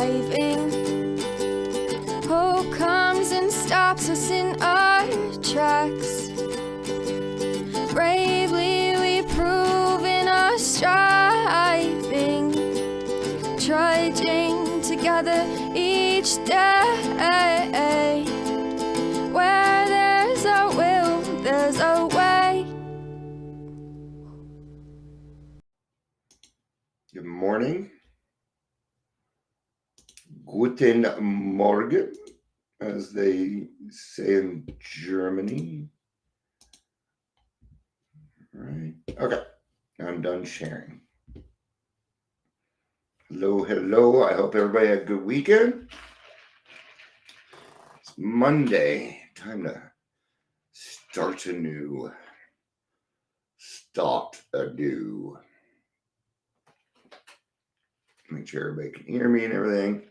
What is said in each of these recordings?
driving. Hope comes and stops us in our tracks. Bravely we prove in our striving, trudging together each day. Where there's a will, there's a way. Good morning. Guten Morgen, as they say in Germany. All right. Okay. I'm done sharing. Hello. I hope everybody had a good weekend. It's Monday. Time to start anew. Make sure everybody can hear me and everything.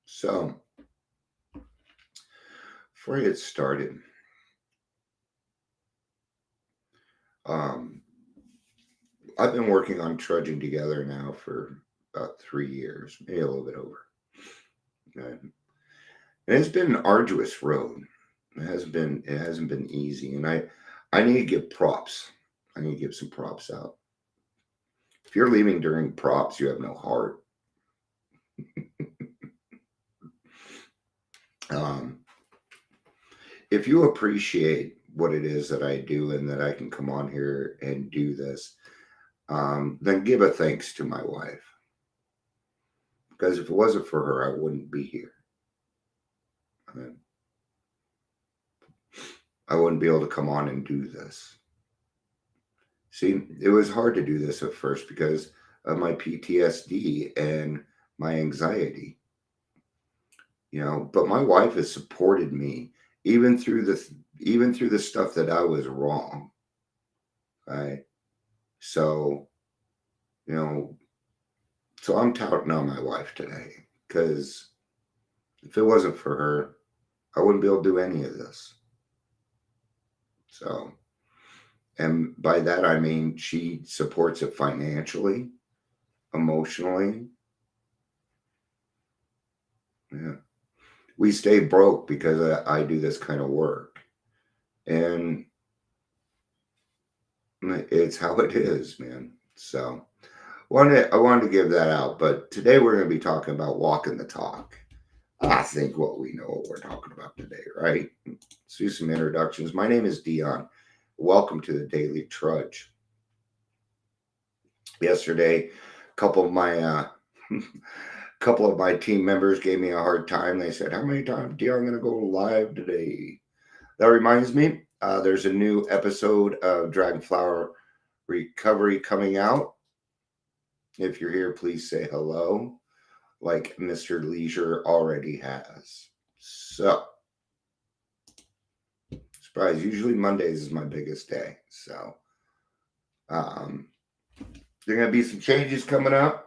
So, before I get started, I've been working on trudging together now for about 3 years, maybe a little bit over. Okay. And it's been an arduous road. It hasn't been easy, and I need to give props. I need to give some props out. If you're leaving during props, you have no heart. If you appreciate what it is that I do and that I can come on here and do this, then give a thanks to my wife. Because if it wasn't for her, I wouldn't be here. I wouldn't be able to come on and do this. See, it was hard to do this at first because of my PTSD and my anxiety. But my wife has supported me even through the stuff that I was wrong. Right? So, so I'm touting on my wife today because if it wasn't for her, I wouldn't be able to do any of this. So, and by that I mean she supports it financially, emotionally. Yeah. We stay broke because I do this kind of work. And it's how it is, man. So I wanted to give that out. But today we're going to be talking about walking the talk. I think we know what we're talking about today, right? Let's do some introductions. My name is Dion. Welcome to the Daily Trudge. Yesterday, a couple of my team members gave me a hard time. They said, "How many times, Dion, going to go live today?" That reminds me, there's a new episode of Dragonflower Recovery coming out. If you're here, please say hello, like Mr. Leisure already has. So, surprise, usually Mondays is my biggest day. So, there are going to be some changes coming up.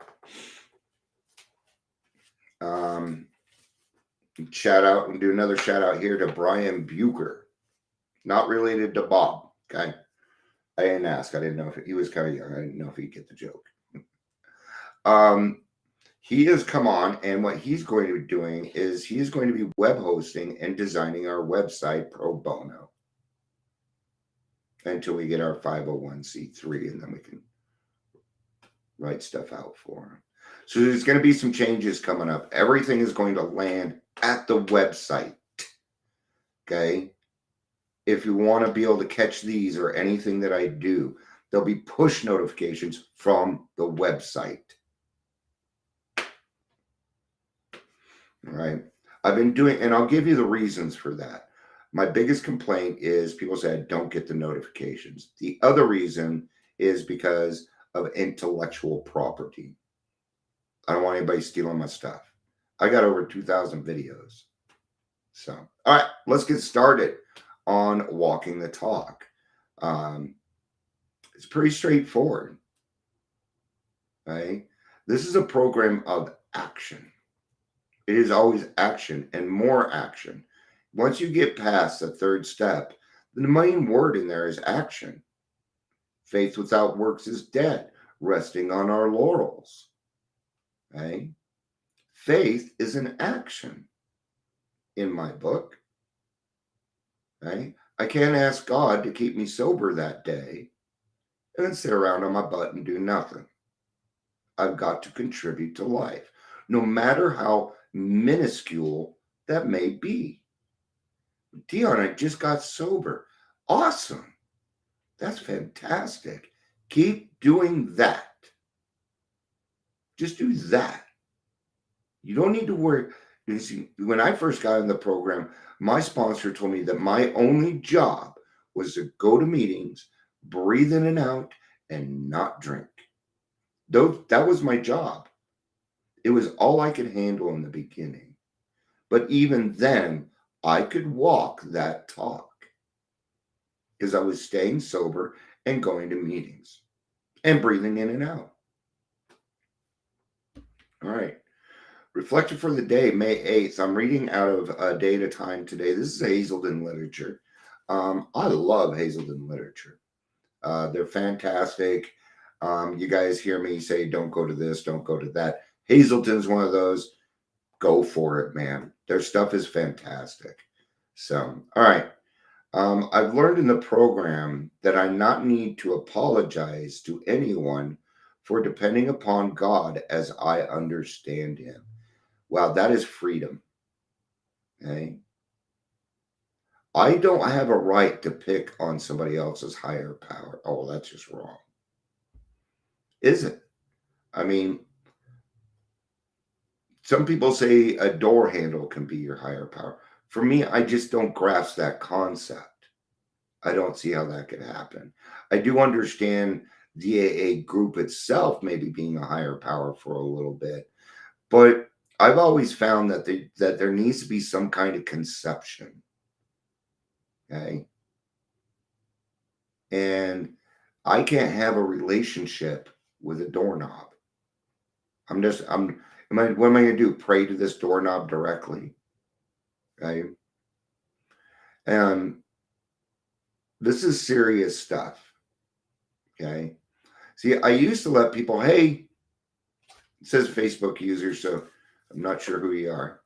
Shout out and do another shout out here to Brian Bucher, not related to Bob. Okay, I didn't ask. I didn't know if he was kind of young. I didn't know if he'd get the joke. He has come on, and what he's going to be doing is he's going to be web hosting and designing our website pro bono until we get our 501c3, and then we can write stuff out for him. So there's going to be some changes coming up. Everything is going to land at the website. Okay? If you want to be able to catch these or anything that I do, there'll be push notifications from the website. All right? I've been doing, and I'll give you the reasons for that. My biggest complaint is people say I don't get the notifications. The other reason is because of intellectual property. I don't want anybody stealing my stuff. I got over 2,000 videos. So, all right, let's get started on walking the talk. It's pretty straightforward. Right? This is a program of action. It is always action and more action. Once you get past the third step, the main word in there is action. Faith without works is dead, resting on our laurels. Okay? Faith is an action in my book. Okay? I can't ask God to keep me sober that day and then sit around on my butt and do nothing. I've got to contribute to life, no matter how minuscule that may be. Dion, I just got sober. Awesome. That's fantastic. Keep doing that. Just do that. You don't need to worry. You see, when I first got in the program, my sponsor told me that my only job was to go to meetings, breathe in and out, and not drink. That was my job. It was all I could handle in the beginning. But even then, I could walk that talk because I was staying sober and going to meetings and breathing in and out. All right. Reflection for the day, May 8th. I'm reading out of A Day at a Time today. This is Hazelden literature. I love Hazelden literature. They're fantastic. You guys hear me say, don't go to this, don't go to that. Hazelden's one of those. Go for it, man. Their stuff is fantastic. So, all right. I've learned in the program that I not need to apologize to anyone for depending upon God as I understand him. Wow, that is freedom. Okay. I don't have a right to pick on somebody else's higher power. Oh, that's just wrong. Is it? I mean, some people say a door handle can be your higher power. For me, I just don't grasp that concept. I don't see how that could happen. I do understand the AA group itself maybe being a higher power for a little bit, but I've always found that there needs to be some kind of conception. Okay. And I can't have a relationship with a doorknob. What am I going to do? Pray to this doorknob directly? Okay. And this is serious stuff. Okay. See, I used to let people, hey, it says Facebook user, so I'm not sure who you are.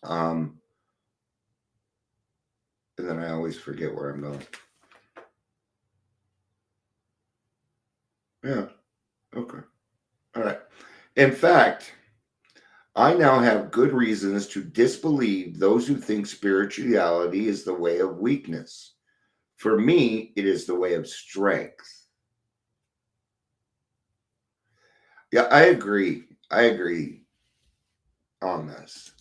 And then I always forget where I'm going. Yeah. Okay. All right. In fact, I now have good reasons to disbelieve those who think spirituality is the way of weakness. For me, it is the way of strength. Yeah, I agree. I agree on this.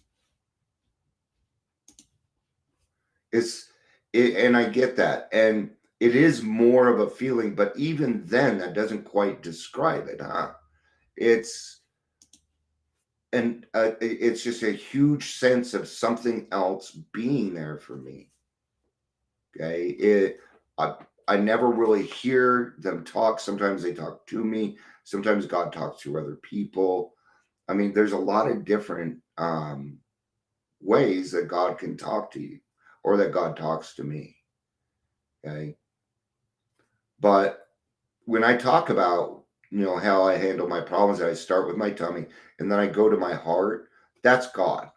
And I get that. And it is more of a feeling, but even then, that doesn't quite describe it, huh? It's just a huge sense of something else being there for me. Okay, I never really hear them talk. Sometimes they talk to me. Sometimes God talks to other people. I mean, there's a lot of different ways that God can talk to you, or that God talks to me. Okay, but when I talk about how I handle my problems, I start with my tummy and then I go to my heart. That's God.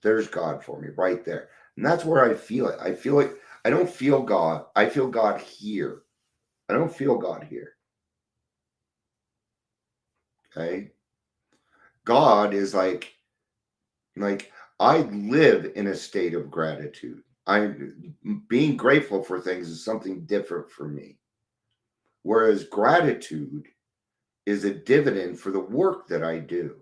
There's God for me right there, and that's where I feel it. I feel like I don't feel God. I feel God here. I don't feel God here. Okay. God is like I live in a state of gratitude. Being grateful for things is something different for me. Whereas gratitude is a dividend for the work that I do.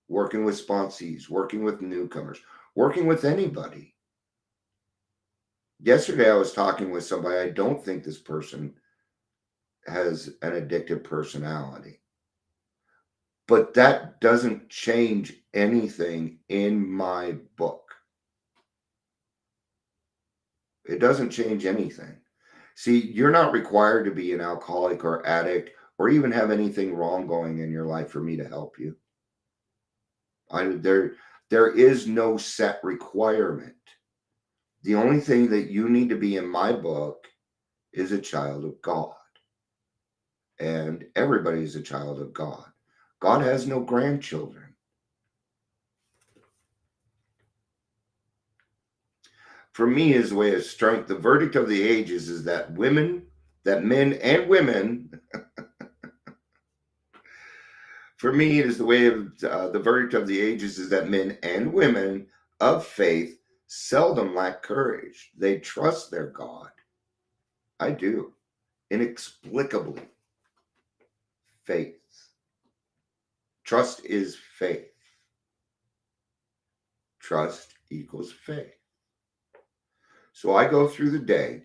Working with sponsees, working with newcomers, working with anybody. Yesterday I was talking with somebody. I don't think this person has an addictive personality. But that doesn't change anything in my book. It doesn't change anything. See, you're not required to be an alcoholic or addict or even have anything wrong going in your life for me to help you. There is no set requirement. The only thing that you need to be in my book is a child of God. And everybody is a child of God. God has no grandchildren. For me, is the way of strength. The verdict of the ages is that men and women, for me, it is the way of the verdict of the ages is that men and women of faith seldom lack courage. They trust their God. I do. Inexplicably. Faith. Trust is faith. Trust equals faith. So I go through the day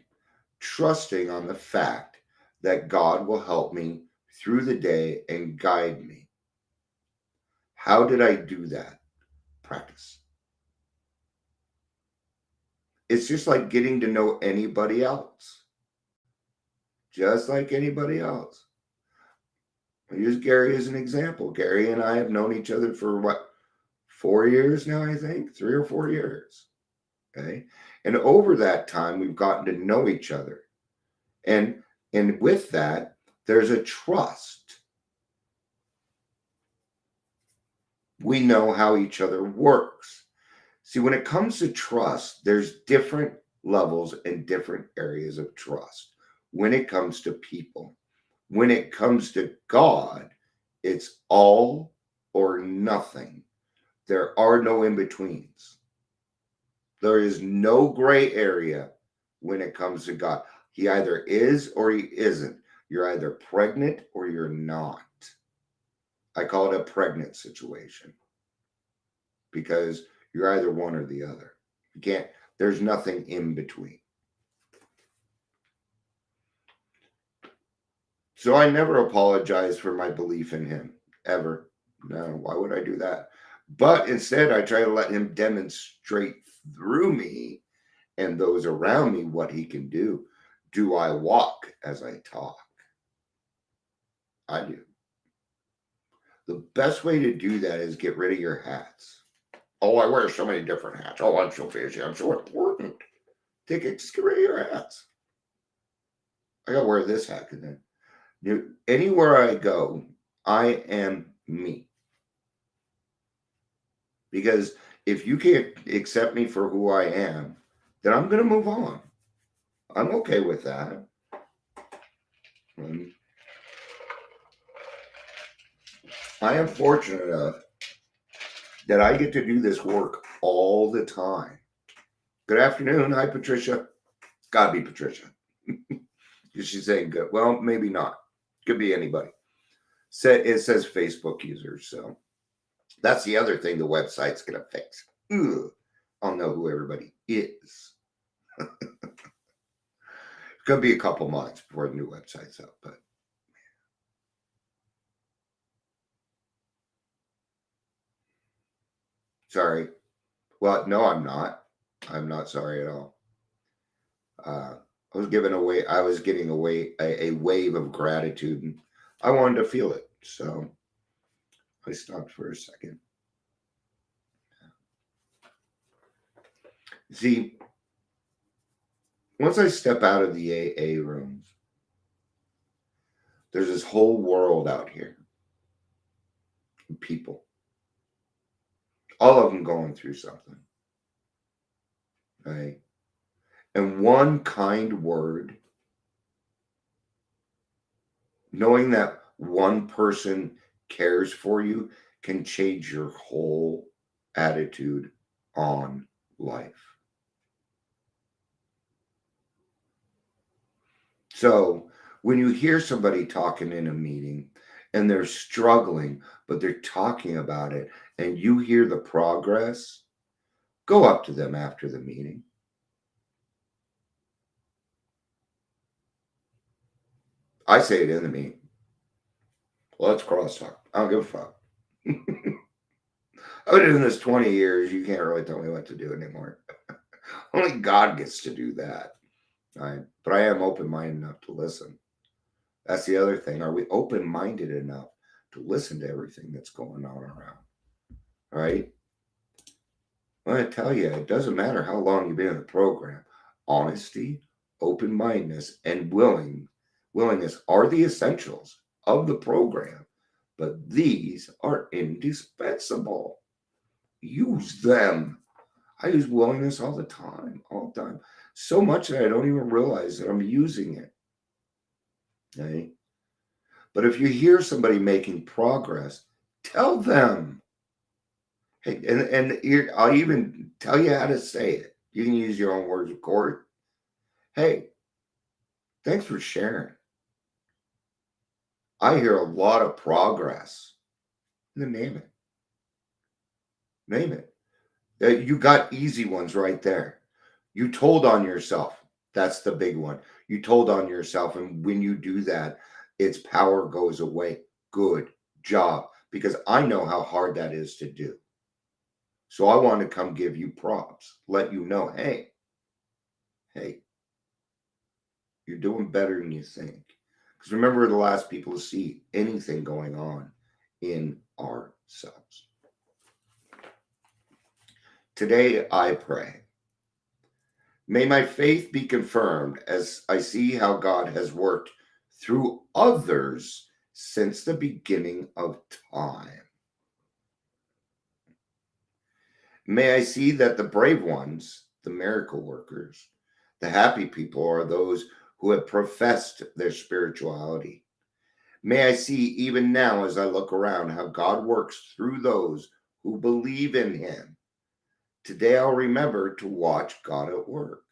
trusting on the fact that God will help me through the day and guide me. How did I do that? Practice. It's just like getting to know anybody else. Just like anybody else. I use Gary as an example. Gary and I have known each other for 4 years now, I think? 3 or 4 years. Okay. And over that time, we've gotten to know each other. And with that, there's a trust. We know how each other works. See, when it comes to trust, there's different levels and different areas of trust. When it comes to people, when it comes to God, it's all or nothing. There are no in-betweens. There is no gray area when it comes to God. He either is or he isn't. You're either pregnant or you're not. I call it a pregnant situation because you're either one or the other. You can't, there's nothing in between. So I never apologize for my belief in him, ever. No, why would I do that? But instead, I try to let him demonstrate through me and those around me what he can do. Do I walk as I talk? I do. The best way to do that is get rid of your hats. Oh, I wear so many different hats. Oh, I'm so busy. I'm so important. Just get rid of your hats. I gotta wear this hat. And then anywhere I go, I am me. Because if you can't accept me for who I am, then I'm gonna move on. I'm okay with that. I am fortunate enough that I get to do this work all the time. Good afternoon. Hi, Patricia. Gotta be Patricia. She's saying good. Well, maybe not. Could be anybody. It says Facebook users. So that's the other thing the website's going to fix. Ugh. I'll know who everybody is. It's going to be a couple months before the new website's up, but sorry. Well, no, I'm not. I'm not sorry at all. I was getting a wave of gratitude, and I wanted to feel it. So I stopped for a second. See, once I step out of the AA rooms, there's this whole world out here. People. All of them going through something. Right? And one kind word, knowing that one person cares for you, can change your whole attitude on life. So when you hear somebody talking in a meeting and they're struggling, but they're talking about it, and you hear the progress, go up to them after the meeting. I say it in the meeting. Let's cross talk. I don't give a fuck. I've been doing this 20 years. You can't really tell me what to do anymore. Only God gets to do that. Right? But I am open-minded enough to listen. That's the other thing. Are we open-minded enough to listen to everything that's going on around? Right? I want to tell you, it doesn't matter how long you've been in the program. Honesty open-mindedness, and willingness are the essentials of the program, but these are indispensable. Use them. I use willingness all the time, so much that I don't even realize that I'm using it. Okay? But if you hear somebody making progress, tell them. Hey, and I'll even tell you how to say it. You can use your own words, of course. Hey, thanks for sharing. I hear a lot of progress. Then name it. Name it. You got easy ones right there. You told on yourself. That's the big one. You told on yourself. And when you do that, its power goes away. Good job. Because I know how hard that is to do. So I want to come give you props. Let you know, hey, you're doing better than you think. Because remember, we're the last people to see anything going on in ourselves. Today I pray. May my faith be confirmed as I see how God has worked through others since the beginning of time. May I see that the brave ones, the miracle workers, the happy people are those who have professed their spirituality. May I see even now as I look around how God works through those who believe in him. Today I'll remember to watch God at work.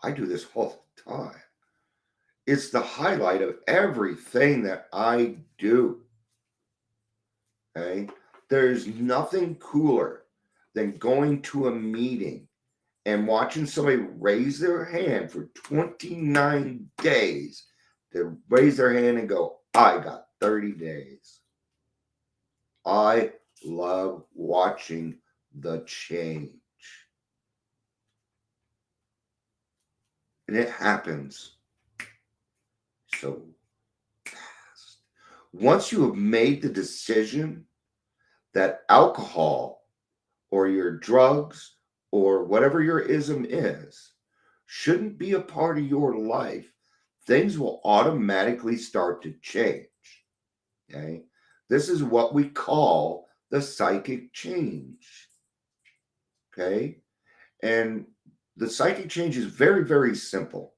I do this all the time. It's the highlight of everything that I do. Okay? There's nothing cooler than going to a meeting and watching somebody raise their hand for 29 days. They raise their hand and go, I got 30 days. I love watching the change. And it happens so fast. Once you have made the decision that alcohol or your drugs or whatever your ism is shouldn't be a part of your life, things will automatically start to change. Okay? This is what we call the psychic change. Okay? And the psychic change is very, very simple.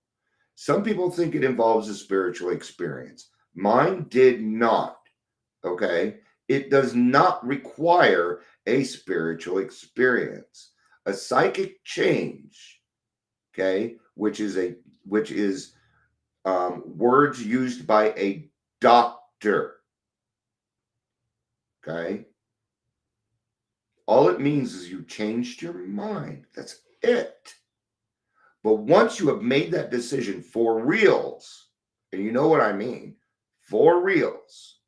Some people think it involves a spiritual experience. Mine did not. Okay? It does not require a spiritual experience. A psychic change, okay, which is words used by a doctor. Okay? All it means is you changed your mind. That's it. But once you have made that decision for reals, and you know what I mean, for reals,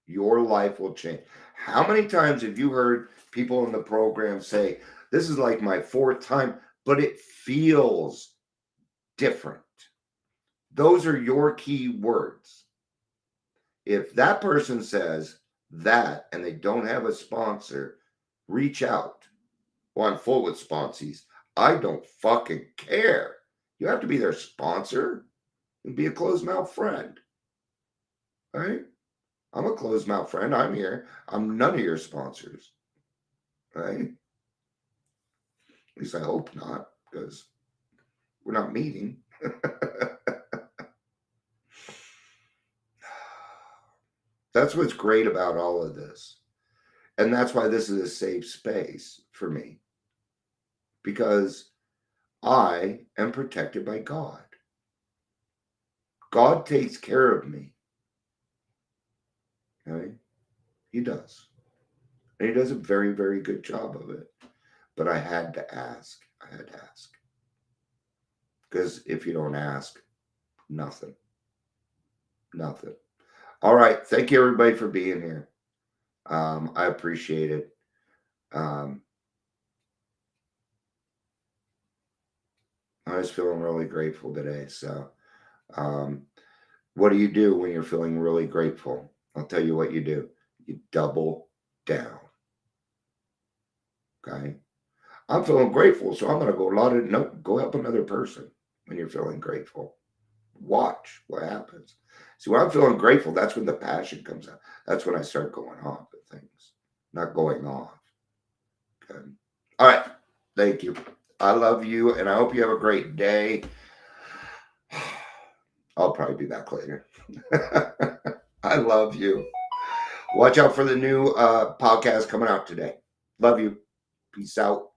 your life will change. How many times have you heard people in the program say, this is like my fourth time, but it feels different? Those are your key words. If that person says that and they don't have a sponsor, reach out. Well, I'm full with sponsees. I don't fucking care. You have to be their sponsor and be a closed mouth friend. All right? I'm a closed mouth friend. I'm here. I'm none of your sponsors. Right? At least I hope not, because we're not meeting. That's what's great about all of this. And that's why this is a safe space for me. Because I am protected by God. God takes care of me. Okay? He does. And he does a very, very good job of it. But I had to ask. Because if you don't ask, nothing. Nothing. All right. Thank you, everybody, for being here. I appreciate it. I was feeling really grateful today. So, what do you do when you're feeling really grateful? I'll tell you what you do. You double down. Okay. I'm feeling grateful, so I'm going to go go help another person when you're feeling grateful. Watch what happens. See, when I'm feeling grateful, that's when the passion comes out. That's when I start going off at things, not going off. Okay. All right. Thank you. I love you, and I hope you have a great day. I'll probably be back later. I love you. Watch out for the new podcast coming out today. Love you. Peace out.